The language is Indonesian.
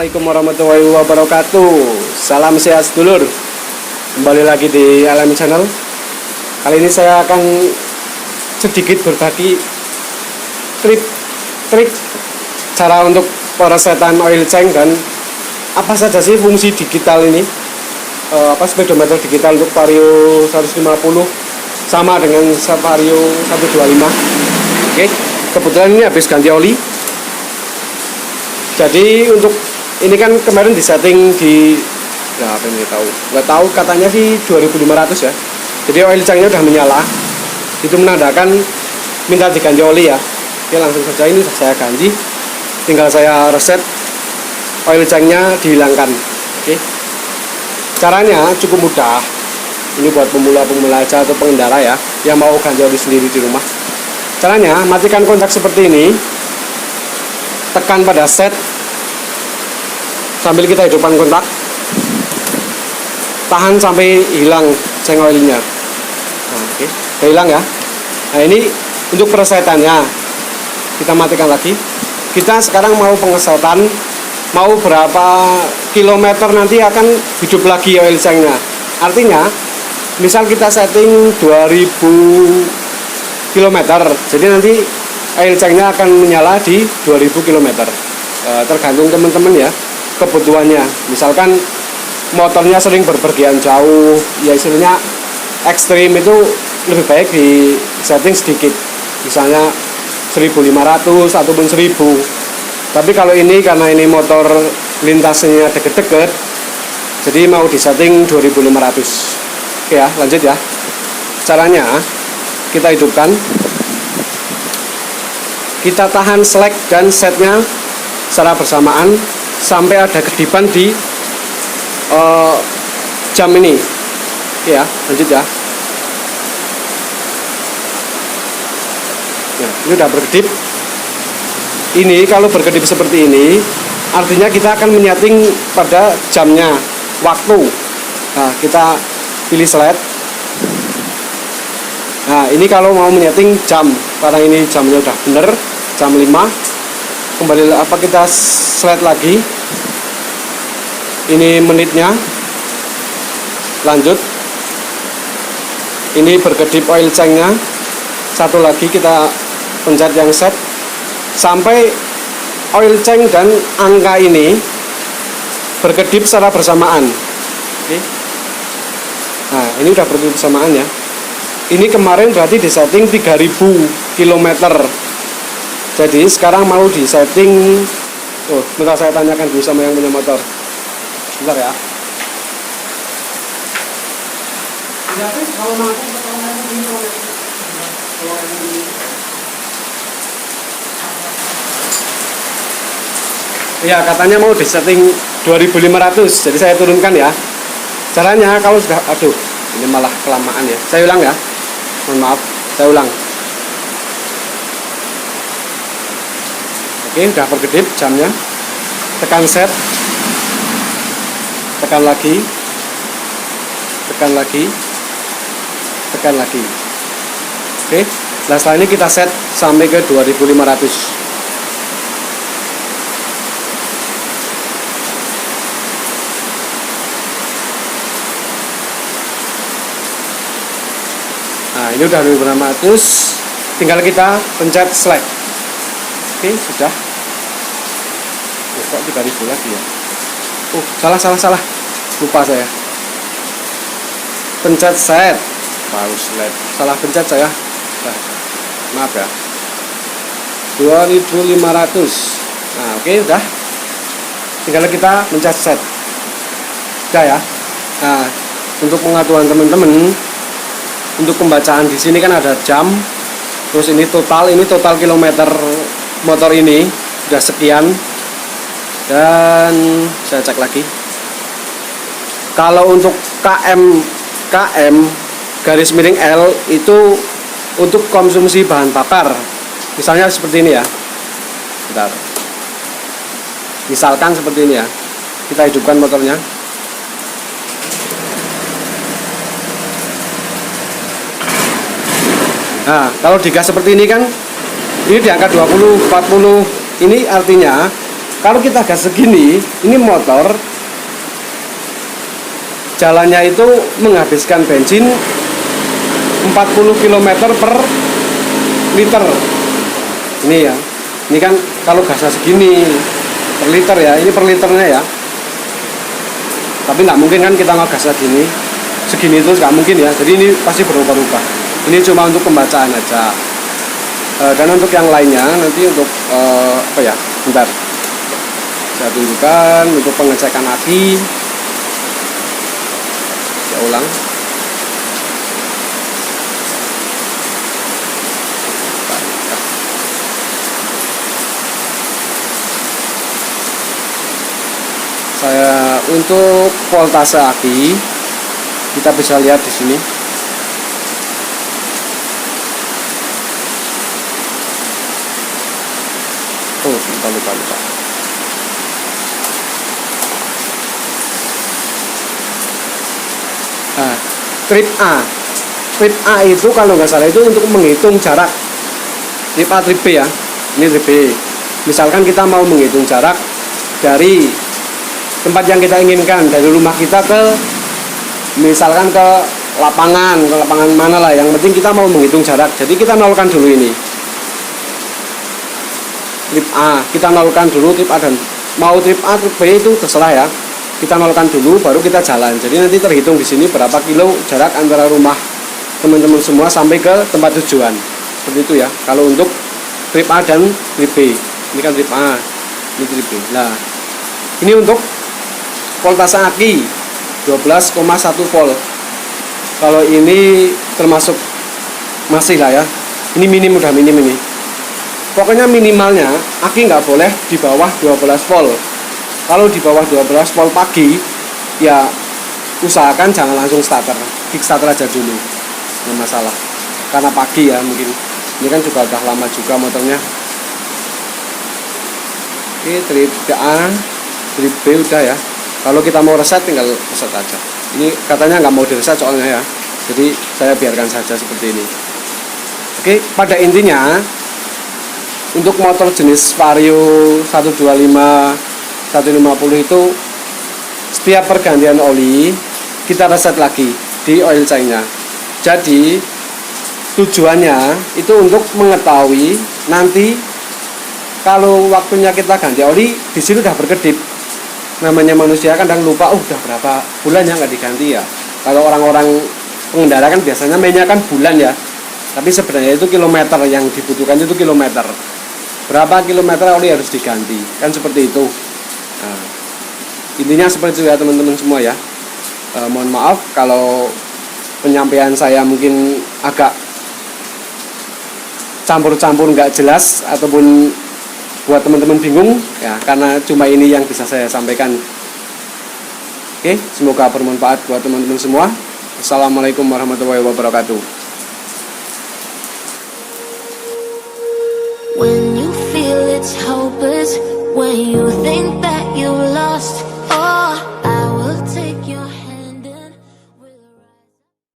Assalamualaikum warahmatullahi wabarakatuh. Salam sehat sedulur. Kembali lagi di Alami Channel. Kali ini saya akan sedikit berbagi trik cara untuk peresetan oil change dan apa saja sih fungsi digital ini. Speedometer digital untuk Vario 150 sama dengan Vario 125. Oke, kebetulan ini habis ganti oli. Jadi untuk ini kan kemarin disetting di nggak tahu katanya sih 2500 ya. Jadi oil change-nya udah menyala. Itu menandakan minta diganti oli ya. Oke, langsung saja ini saya ganti. Tinggal saya reset oil change-nya dihilangkan. Oke. Caranya cukup mudah. Ini buat pemula-pemula aja atau pengendara ya yang mau ganti oli sendiri di rumah. Caranya matikan kontak seperti ini. Tekan pada set sambil kita hidupkan kontak, tahan sampai hilang change oilnya. Oke, hilang ya. Nah, ini untuk peresetannya kita matikan lagi. Kita sekarang mau pengesetan, mau berapa kilometer nanti akan hidup lagi oil change-nya. Artinya misal kita setting 2000 km, jadi nanti oil change-nya akan menyala di 2000 km. Tergantung teman-teman ya kebutuhannya. Misalkan motornya sering berpergian jauh, ya istilahnya ekstrim, itu lebih baik di setting sedikit, misalnya 1500 ataupun 1000. Tapi kalau ini karena ini motor lintasnya deket-deket, jadi mau di setting 2500. Oke ya, lanjut ya. Caranya kita hidupkan, kita tahan select dan setnya secara bersamaan sampai ada kedipan di jam ini. Oke ya, lanjut ya. Nah, ini udah berkedip. Ini kalau berkedip seperti ini artinya kita akan menyeting pada jamnya, waktu. Nah, kita pilih slide. Nah, ini kalau mau menyeting jam, karena ini jamnya udah bener, jam 5. Kembali kita slide lagi. Ini menitnya. Lanjut. Ini berkedip oil change-nya. Satu lagi kita pencet yang set sampai oil change dan angka ini berkedip secara bersamaan. Oke. Nah, ini udah berkedip bersamaan ya. Ini kemarin berarti di setting 3000 km. Jadi sekarang mau di setting. Bentar saya tanyakan dulu sama yang punya motor. Bentar ya. Ya, katanya mau di setting 2500. Jadi saya turunkan ya. Caranya kalau sudah, ini malah kelamaan ya. Saya ulang ya. Mohon maaf, saya ulang. Oke, udah berkedip jamnya. Tekan set. Tekan lagi. Tekan lagi. Tekan lagi. Oke. Nah, setelah ini kita set sampai ke 2500. Nah, ini udah 2500. Tinggal kita pencet select. Oke, sudah. Kok 3000 lagi ya? Salah. Lupa saya. Pencet set. Baru select. Salah pencet saya. Nah, maaf ya. 2500. Nah, oke, udah. Tinggal kita pencet set. Udah ya. Nah, untuk pengaturan teman-teman, untuk pembacaan di sini kan ada jam. Terus ini total kilometer motor ini udah sekian. Dan saya cek lagi. Kalau untuk KM garis miring L itu untuk konsumsi bahan bakar. Misalnya seperti ini ya. Bentar. Misalkan seperti ini ya. Kita hidupkan motornya. Nah, kalau digas seperti ini kan, ini di angka 20, 40. Ini artinya Kalau kita gas segini, ini motor jalannya itu menghabiskan bensin 40 km per liter. Ini ya, ini kan kalau gasnya segini per liter ya, ini per liternya ya. Tapi nggak mungkin kan kita ngegasnya segini itu nggak mungkin ya. Jadi ini pasti berubah-ubah. Ini cuma untuk pembacaan aja. Dan untuk yang lainnya nanti untuk apa ya? Bentar. Saya tunjukkan untuk pengecekan aki. Saya ulang. Saya untuk voltase aki kita bisa lihat di sini. Oh, lupa. Nah, trip A itu kalau nggak salah itu untuk menghitung jarak. Trip A, trip B ya. Ini trip B. Misalkan kita mau menghitung jarak dari tempat yang kita inginkan, dari rumah kita ke misalkan ke lapangan mana lah, yang penting kita mau menghitung jarak. Jadi kita nolkan dulu ini trip A, kita nolkan dulu trip A, dan mau trip A trip B itu terserah ya, kita nolkan dulu baru kita jalan. Jadi nanti terhitung di sini berapa kilo jarak antara rumah teman-teman semua sampai ke tempat tujuan, seperti itu ya. Kalau untuk trip A dan trip B, ini kan trip A, ini trip B. Nah, ini untuk voltase aki 12,1 volt. Kalau ini termasuk masih lah ya. Ini minim, udah minim ini. Pokoknya minimalnya aki nggak boleh di bawah 12 volt. Kalau di bawah 12 volt pagi, ya usahakan jangan langsung starter, kick starter aja dulu. Nggak masalah. Karena pagi ya mungkin. Ini kan juga udah lama juga motornya. Oke, trip A, trip B udah ya. Kalau kita mau reset tinggal reset aja. Ini katanya nggak mau direset soalnya ya. Jadi saya biarkan saja seperti ini. Oke, pada intinya untuk motor jenis Vario 125, 150 itu setiap pergantian oli kita reset lagi di oil change-nya. Jadi tujuannya itu untuk mengetahui nanti kalau waktunya kita ganti oli di sini udah berkedip. Namanya manusia kadang lupa, udah berapa bulan ya nggak diganti ya. Kalau orang-orang pengendara kan biasanya mainnya kan bulan ya. Tapi sebenarnya itu kilometer yang dibutuhkan, itu kilometer. Berapa kilometer oli harus diganti, kan seperti itu. Nah, intinya seperti itu ya teman-teman semua ya. Mohon maaf kalau penyampaian saya mungkin agak campur-campur nggak jelas ataupun buat teman-teman bingung ya, karena cuma ini yang bisa saya sampaikan. Oke, semoga bermanfaat buat teman-teman semua. Assalamualaikum warahmatullahi wabarakatuh. When you feel it's hopeless, when you think that you lost